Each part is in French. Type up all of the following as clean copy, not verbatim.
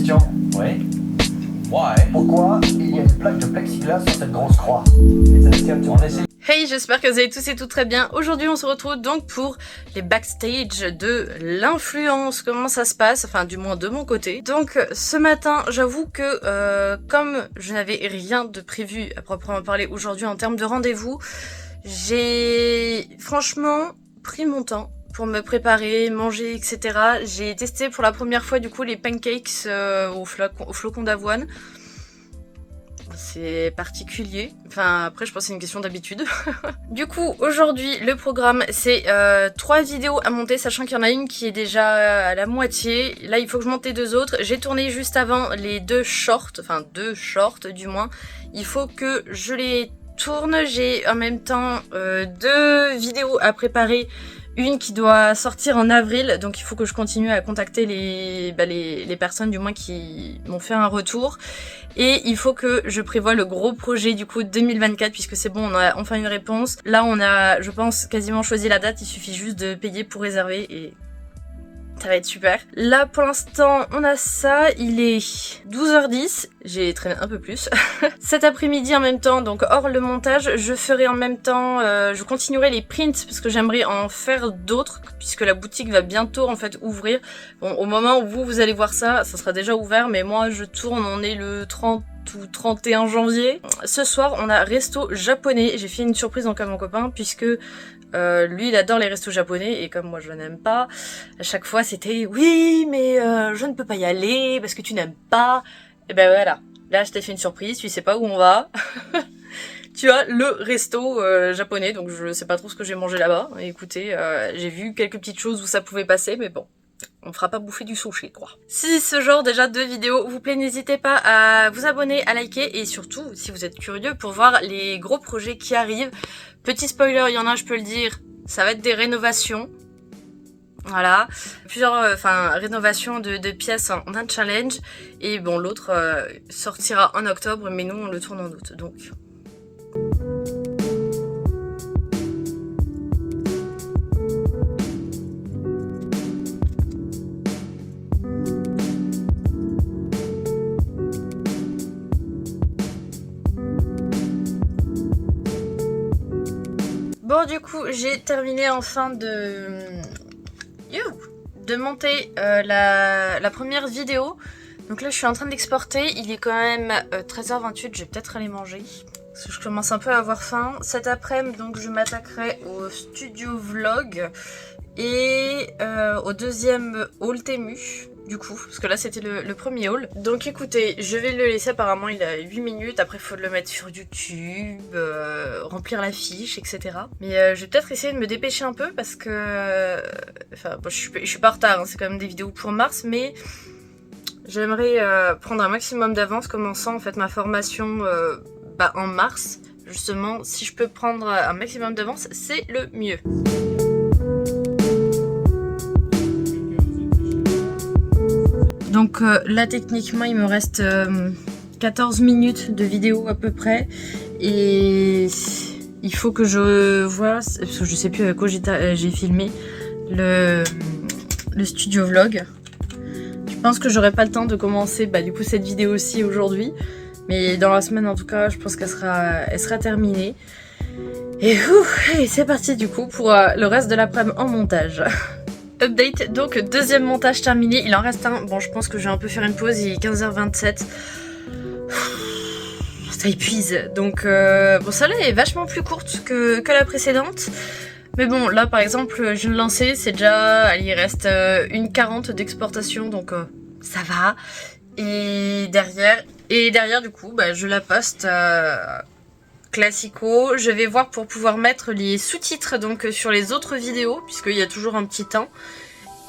question. Oui. Pourquoi il y a une plaque de plexiglas sur cette grosse croix? Hey, j'espère que vous allez tous et toutes très bien. Aujourd'hui, on se retrouve donc pour les backstage de l'influence. Comment ça se passe? Enfin, du moins de mon côté. Donc, ce matin, j'avoue que comme je n'avais rien de prévu à proprement parler aujourd'hui en termes de rendez-vous, j'ai franchement pris mon temps pour me préparer, manger, etc. J'ai testé pour la première fois du coup les pancakes au flocon d'avoine. C'est particulier. Enfin, après, je pense que c'est une question d'habitude. Du coup, aujourd'hui, le programme, c'est 3 vidéos à monter, sachant qu'il y en a une qui est déjà à la moitié. Là, il faut que je monte les 2 autres. J'ai tourné juste avant les 2 shorts, enfin 2 shorts du moins. Il faut que je les tourne. J'ai en même temps 2 vidéos à préparer. Une qui doit sortir en avril, donc il faut que je continue à contacter les personnes du moins qui m'ont fait un retour. Et il faut que je prévoie le gros projet du coup 2024 puisque c'est bon, on a enfin une réponse. Là on a, je pense, quasiment choisi la date, il suffit juste de payer pour réserver et ça va être super. Là pour l'instant on a ça, il est 12h10, j'ai traîné un peu plus. Cet après-midi en même temps, donc hors le montage, je ferai en même temps, je continuerai les prints parce que j'aimerais en faire d'autres puisque la boutique va bientôt en fait ouvrir. Bon, au moment où vous allez voir ça, ça sera déjà ouvert, mais moi je tourne, on est le 30 ou 31 janvier. Ce soir on a resto japonais, j'ai fait une surprise donc à mon copain puisque lui il adore les restos japonais et comme moi je n'aime pas, à chaque fois c'était oui mais je ne peux pas y aller parce que tu n'aimes pas. Et ben voilà, là je t'ai fait une surprise, tu sais pas où on va. Tu as le resto japonais, donc je sais pas trop ce que j'ai mangé là-bas. Écoutez, j'ai vu quelques petites choses où ça pouvait passer, mais bon, on fera pas bouffer du sushi quoi. Si ce genre déjà de vidéos vous plaît, n'hésitez pas à vous abonner, à liker et surtout si vous êtes curieux pour voir les gros projets qui arrivent. Petit spoiler, il y en a, je peux le dire, ça va être des rénovations. Voilà, plusieurs rénovations de pièces en un challenge. Et bon, l'autre sortira en octobre, mais nous on le tourne en août, donc... Bon, du coup, j'ai terminé enfin de monter la première vidéo. Donc là, je suis en train d'exporter. Il est quand même 13h28. Je vais peut-être aller manger parce que je commence un peu à avoir faim. Cet après-midi, donc, je m'attaquerai au studio vlog et au deuxième haul Temu. Du coup, parce que là c'était le premier haul. Donc écoutez, je vais le laisser, apparemment il a 8 minutes, après il faut le mettre sur YouTube, remplir la fiche, etc. Mais je vais peut-être essayer de me dépêcher un peu parce que... Enfin, bon, je suis pas en retard, hein, c'est quand même des vidéos pour mars, mais j'aimerais prendre un maximum d'avance, commençant en fait ma formation en mars. Justement, si je peux prendre un maximum d'avance, c'est le mieux. Donc là techniquement il me reste 14 minutes de vidéo à peu près et il faut que je vois, parce que je sais plus avec quoi j'ai filmé le studio vlog. Je pense que j'aurai pas le temps de commencer du coup cette vidéo aussi aujourd'hui, mais dans la semaine en tout cas je pense qu'elle sera terminée. Et c'est parti du coup pour le reste de l'après-midi en montage. Update, donc deuxième montage terminé, il en reste un. Bon, je pense que je vais un peu faire une pause, il est 15h27. Ça épuise. Donc, bon, celle-là est vachement plus courte que la précédente. Mais bon, là par exemple, je viens de lancer, c'est déjà. Allez, il reste 1:40 d'exportation, donc ça va. Et derrière du coup, je la poste. Classico, je vais voir pour pouvoir mettre les sous-titres donc sur les autres vidéos puisqu'il y a toujours un petit temps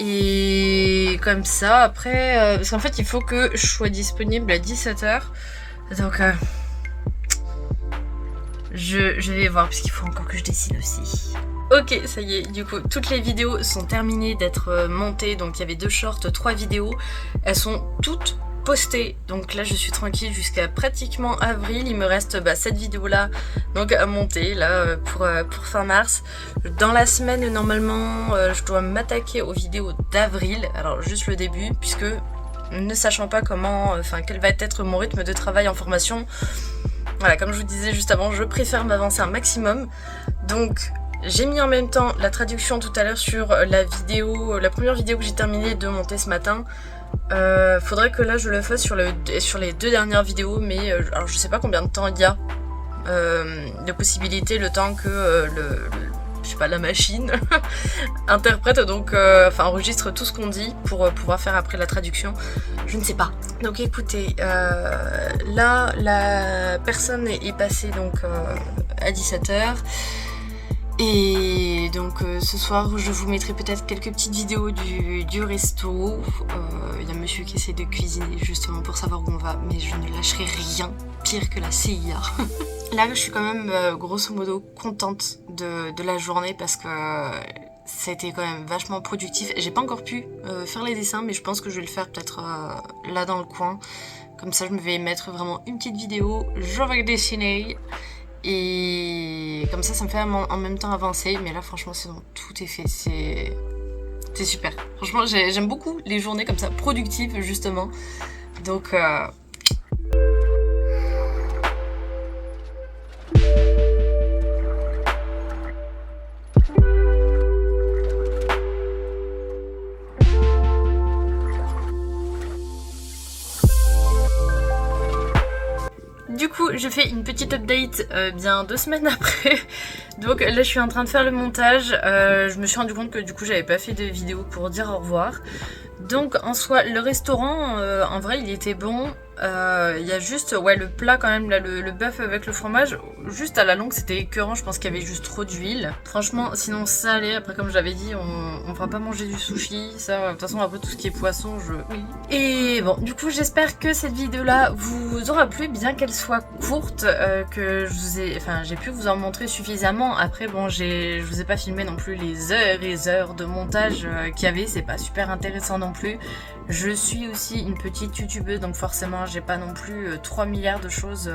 et comme ça après parce qu'en fait il faut que je sois disponible à 17h donc je vais voir parce qu'il faut encore que je dessine aussi. Ok, ça y est, du coup toutes les vidéos sont terminées d'être montées, donc il y avait 2 shorts, 3 vidéos, elles sont toutes postées, donc là je suis tranquille jusqu'à pratiquement avril. Il me reste cette vidéo là donc à monter là pour fin mars. Dans la semaine normalement je dois m'attaquer aux vidéos d'avril, alors juste le début puisque ne sachant pas quel va être mon rythme de travail en formation. Voilà, comme je vous disais juste avant, je préfère m'avancer un maximum. Donc j'ai mis en même temps la traduction tout à l'heure sur la première vidéo que j'ai terminé de monter ce matin. Faudrait que là je le fasse sur les 2 dernières vidéos, mais alors je sais pas combien de temps il y a de possibilités, le temps que je sais pas, la machine interprète, donc enregistre tout ce qu'on dit pour pouvoir faire après la traduction. Je ne sais pas. Donc écoutez, là la personne est passée donc à 17h. Et donc ce soir je vous mettrai peut-être quelques petites vidéos du resto. Il y a monsieur qui essaie de cuisiner justement pour savoir où on va, mais je ne lâcherai rien, pire que la CIA. Là je suis quand même grosso modo contente de la journée parce que ça a été quand même vachement productif. J'ai pas encore pu faire les dessins, mais je pense que je vais le faire peut-être là dans le coin. Comme ça je me vais mettre vraiment une petite vidéo, je vais dessiner. Et comme ça me fait en même temps avancer. Mais là franchement c'est bon, tout est fait, c'est super. Franchement j'aime beaucoup les journées comme ça, productives justement. Donc du coup, je fais une petite update bien 2 semaines après. Donc là, je suis en train de faire le montage. Je me suis rendu compte que du coup, j'avais pas fait de vidéo pour dire au revoir. Donc en soi, le restaurant, en vrai, il était bon. Il y a juste, le plat quand même, là, le bœuf avec le fromage, juste à la longue, c'était écœurant. Je pense qu'il y avait juste trop d'huile. Franchement, sinon ça allait. Après, comme je l'avais dit, on va pas manger du sushi. Ça, de toute façon, un peu tout ce qui est poisson, oui. Et bon, du coup, j'espère que cette vidéo-là vous aura plu, bien qu'elle soit courte, que j'ai pu vous en montrer suffisamment. Après, bon, je vous ai pas filmé non plus les heures et heures de montage qu'il y avait. C'est pas super intéressant non plus. Je suis aussi une petite youtubeuse, donc forcément j'ai pas non plus 3 milliards de choses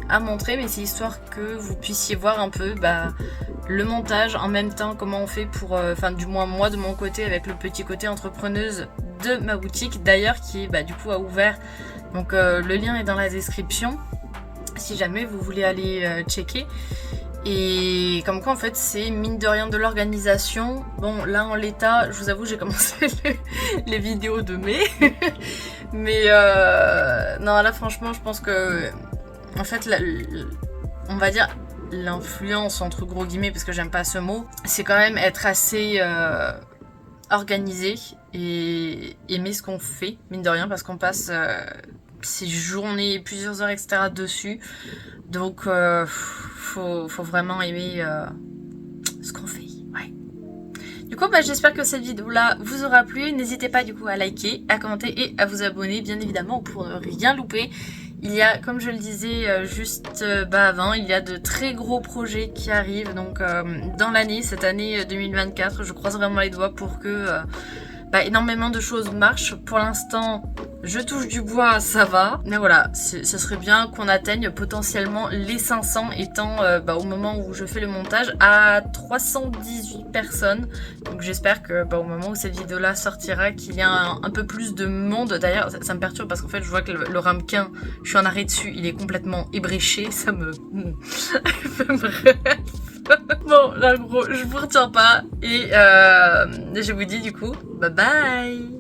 à montrer, mais c'est histoire que vous puissiez voir un peu le montage en même temps, comment on fait pour, du moins moi de mon côté, avec le petit côté entrepreneuse de ma boutique d'ailleurs qui du coup a ouvert, donc le lien est dans la description si jamais vous voulez aller checker. Et comme quoi en fait c'est mine de rien de l'organisation. Bon là en l'état, je vous avoue j'ai commencé les vidéos de mai. Mais non là franchement je pense que en fait on va dire l'influence entre gros guillemets, parce que j'aime pas ce mot, c'est quand même être assez organisé et aimer ce qu'on fait mine de rien, parce qu'on passe ces journées, plusieurs heures etc dessus. Donc faut vraiment aimer ce qu'on fait. Ouais. Du coup j'espère que cette vidéo là vous aura plu. N'hésitez pas du coup à liker, à commenter et à vous abonner bien évidemment pour ne rien louper. Il y a, comme je le disais juste avant, il y a de très gros projets qui arrivent donc dans l'année, cette année 2024. Je croise vraiment les doigts pour que énormément de choses marchent. Pour l'instant, je touche du bois, ça va. Mais voilà, ça serait bien qu'on atteigne potentiellement les 500, étant au moment où je fais le montage à 318 personnes. Donc j'espère que au moment où cette vidéo là sortira, qu'il y a un peu plus de monde. D'ailleurs ça me perturbe parce qu'en fait je vois que le ramequin, je suis en arrêt dessus, il est complètement ébréché. Ça me... Bref. Bon là gros, je vous retiens pas. Et je vous dis du coup bye bye.